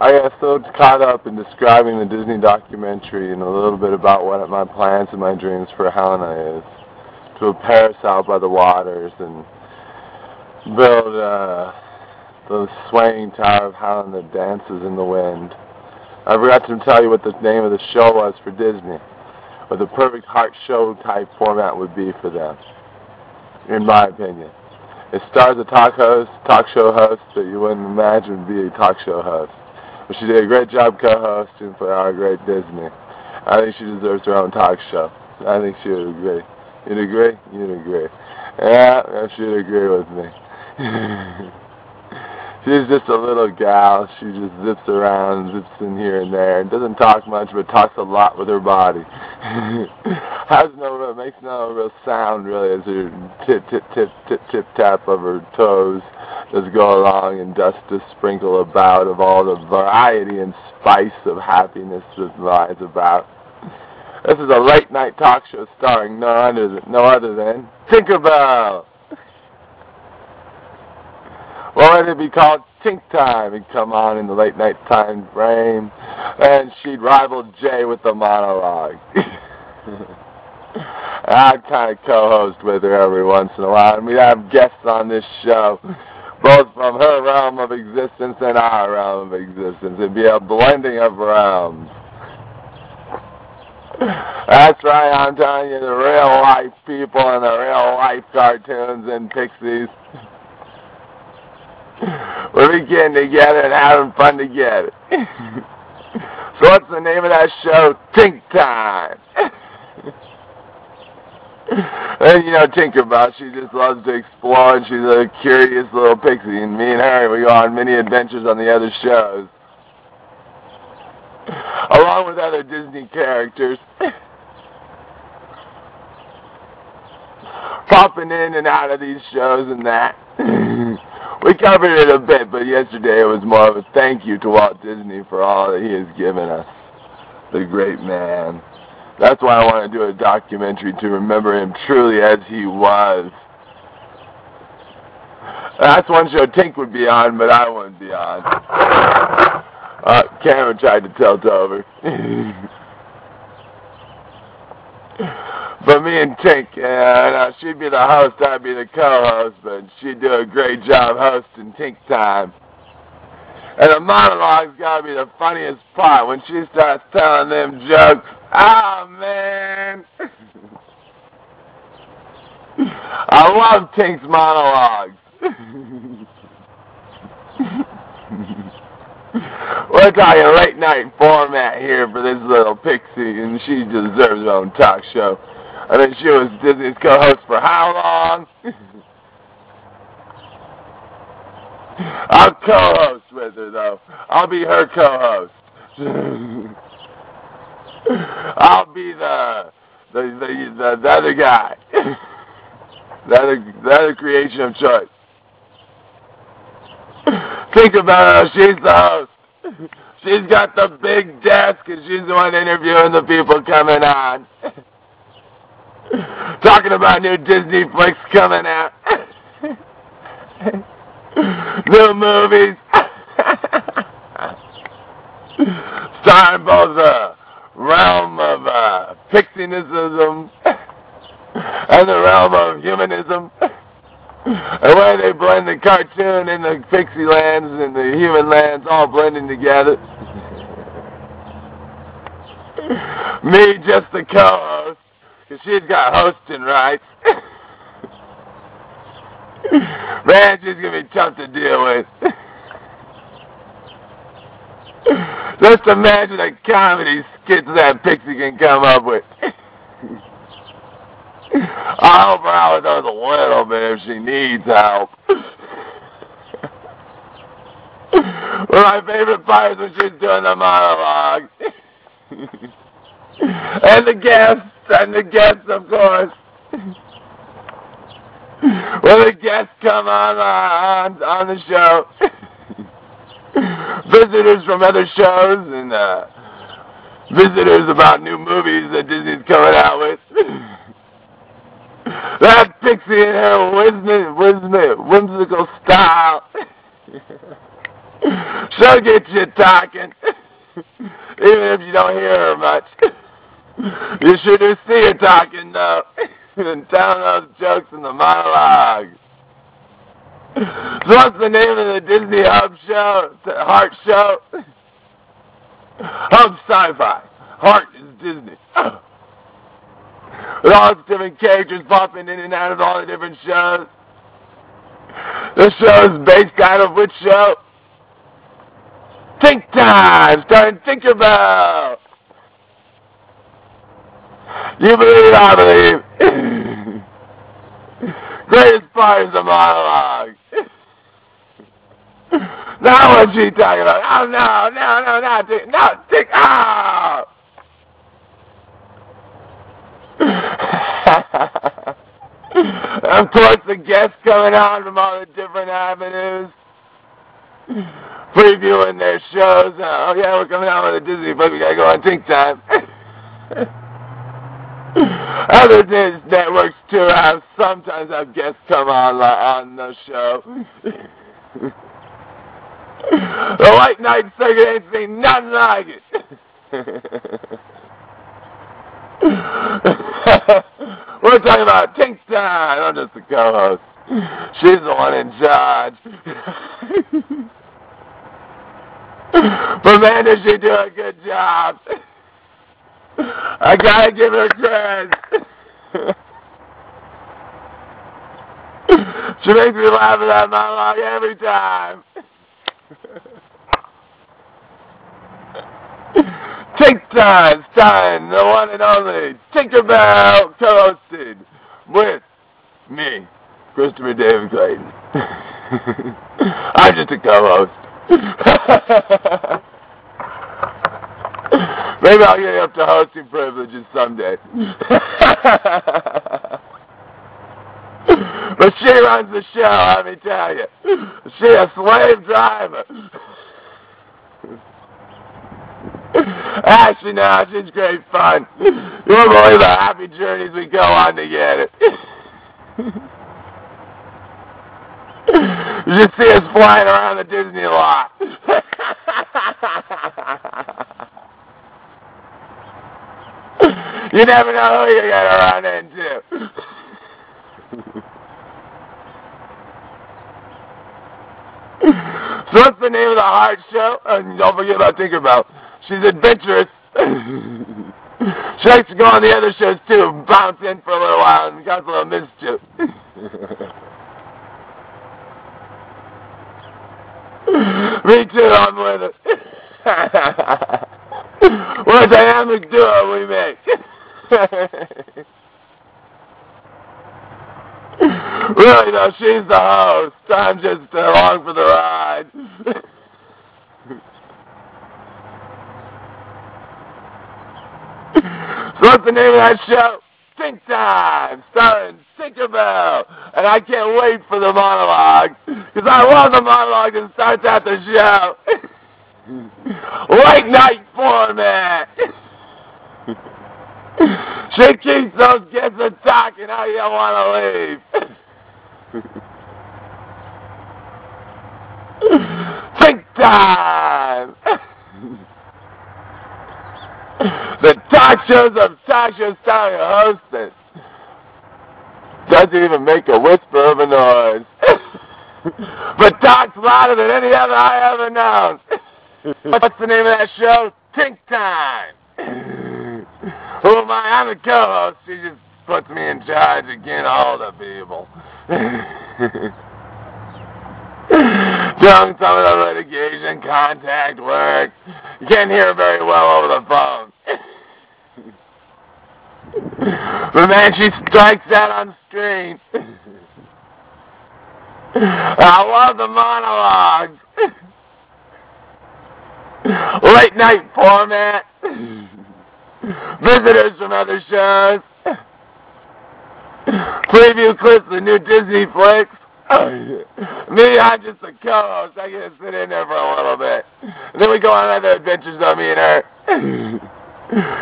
I got so caught up in describing the Disney documentary and a little bit about what my plans and my dreams for Helena is. To a Paris out by the waters and build the swaying tower of Helena that dances in the wind. I forgot to tell you what the name of the show was for Disney. What the perfect heart show type format would be for them, in my opinion. It stars a talk show host that you wouldn't imagine would be a talk show host. But she did a great job co-hosting for our great Disney. I think she deserves her own talk show. I think she would agree. You'd agree? You'd agree. Yeah, she'd agree with me. She's just a little gal. She just zips around, zips in here and there. Doesn't talk much, but talks a lot with her body. Makes no real sound really as her tip tap of her toes just go along and dust to sprinkle about of all the variety and spice of happiness that lies about. This is a late night talk show starring no other than Tinkerbell. What would it be called? Tink Time. It'd come on in the late night time frame, and she'd rival Jay with the monologue. I'd kind of co-host with her every once in a while, and we'd have guests on this show, both from her realm of existence and our realm of existence. It'd be a blending of realms. That's right, I'm telling you, the real life people and the real life cartoons and pixies. We're getting together and having fun together. So what's the name of that show? Tink Time. And you know Tinkerbell, she just loves to explore, and she's a curious little pixie. And me and her, we go on many adventures on the other shows, along with other Disney characters, popping in and out of these shows and that. We covered it a bit, but yesterday it was more of a thank you to Walt Disney for all that he has given us, the great man. That's why I want to do a documentary to remember him truly as he was. That's one show Tink would be on, but I wouldn't be on. Cameron tried to tilt over. But me and Tink, she'd be the host, I'd be the co-host, but she'd do a great job hosting Tink Time. And the monologue's gotta be the funniest part when she starts telling them jokes. Oh, man! I love Tink's monologues. We're talking late night format here for this little pixie, and she deserves her own talk show. I think she was Disney's co-host for how long? I'll co-host with her, though. I'll be her co-host. I'll be the other guy. the other creation of choice. Think about her. She's the host. She's got the big desk, and she's the one interviewing the people coming on. Talking about new Disney flicks coming out. New movies. Starring both the realm of pixie-ism and the realm of humanism. And where they blend the cartoon and the pixie lands and the human lands all blending together. Me, just the co-host, because she's got hosting rights. Man, she's going to be tough to deal with. Just imagine the comedy skits that Pixie can come up with. I'll help her out with those a little bit if she needs help. Well, my favorite part is when she's doing the monologue. And the guests, of course. When the guests come on the show. Visitors from other shows and visitors about new movies that Disney's coming out with. That Pixie and her whimsical style. She'll get you talking, even if you don't hear her much. You sure do see her talking, though, and telling those jokes in the monologue. So what's the name of the Disney Hub show? The Heart Show? Hub Sci-Fi. Heart is Disney. With all its different characters popping in and out of all the different shows. This show is based out of which show? Tink Time, starring Tinkerbell. You believe, I believe. Greatest part is the monologue. Now what's she talking about? Oh, no, not Tink, not Tink, oh! Of course, the guests coming on from all the different avenues, previewing their shows. Oh, yeah, we're coming on with a Disney, but we gotta go on Tink Time. Other networks, too, sometimes have guests come on the show. The White Knight Circuit ain't seen nothing like it. We're talking about Tink Time. I'm just the co-host. She's the one in charge. But man, does she do a good job. I gotta give her credit. She makes me laugh at that monologue every time. Tink Time, starring the one and only Tinkerbell, co-hosted with me, Christopher David Clayton. I'm just a co-host. Maybe I'll get up to hosting privileges someday. But she runs the show, let me tell you. She's a slave driver. Actually, no, she's great fun. You won't believe the happy journeys we go on together. You should see us flying around the Disney lot. You never know who you're going to run into. So what's the name of the Heart Show? And don't forget about Tinkerbell. She's adventurous. She likes to go on the other shows too, bounce in for a little while and cause a little mischief. Me too, I'm with it. What a dynamic duo we make. Really though, she's the host. I'm just along for the ride. So what's the name of that show? Tink Time, starring Tinkerbell. And I can't wait for the monologue, because I love the monologue that starts out the show. Late night format. She keeps those kids talking how you don't want to leave. Tink Time. The talk shows of talk shows starring a hostess. Doesn't even make a whisper of a noise. But talks louder than any other I ever known. What's the name of that show? Tink Time. Who am I? I'm the co-host. She just puts me in charge of getting all the people. Doing some of the litigation, contact work. You can't hear very well over the phone. But man, she strikes out on screen. I love the monologues. Late night format. Visitors from other shows. Preview clips of the new Disney flicks. Me, I'm just a co-host. I get to sit in there for a little bit. And then we go on other adventures on me and her.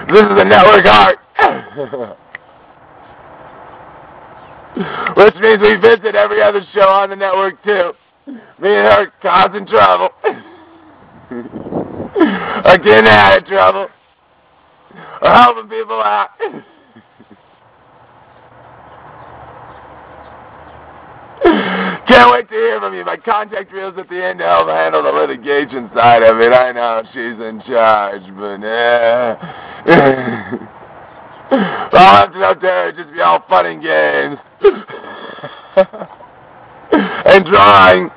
This is the network art. Which means we visit every other show on the network too. Me and her causing trouble. or getting out of trouble, or helping people out. Can't wait to hear from you. My contact real's at the end to help handle the litigation side of it. I know she's in charge, but I'll have to up to her, just be all fun and games. And drawing.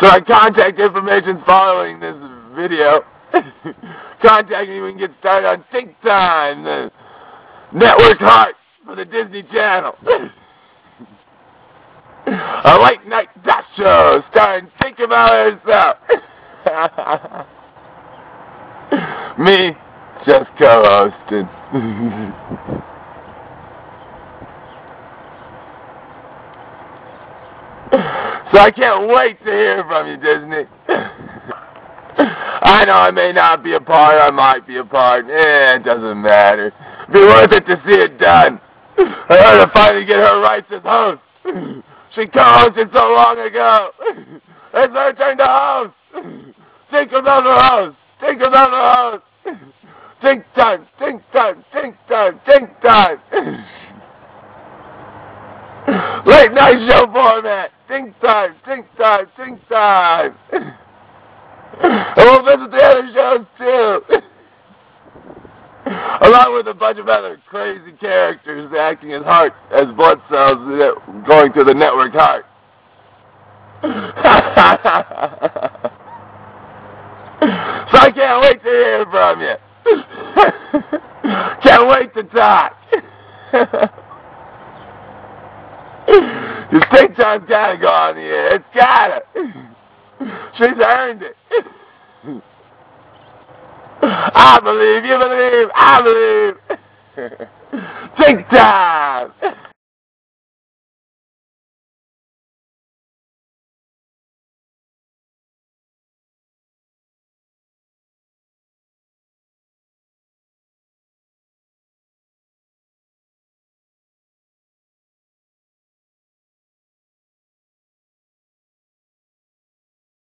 So my contact information's following this video. Contact me when we can get started on Tink Time, the network heart for the Disney Channel. A late night talk show starring Tinkerbell herself. Me, just co-hosted. So I can't wait to hear from you, Disney. I know I may not be a part, I might be a part. It doesn't matter. Be worth it to see it done. I heard her finally get her rights as host. She co-hosted so long ago. It's her turn to host. Tinkerbell the host. Tinkerbell the host. Tink time, tink time, tink time, tink time. Late night show format. Tink time, tink time, tink time. And we'll visit the other shows too. Along with a bunch of other crazy characters acting as heart, as blood cells going through the network heart. So I can't wait to hear from you. Can't wait to talk. This Tink Time's gotta go on the air. It's gotta. She's earned it. I believe, you believe, I believe. Tink Time.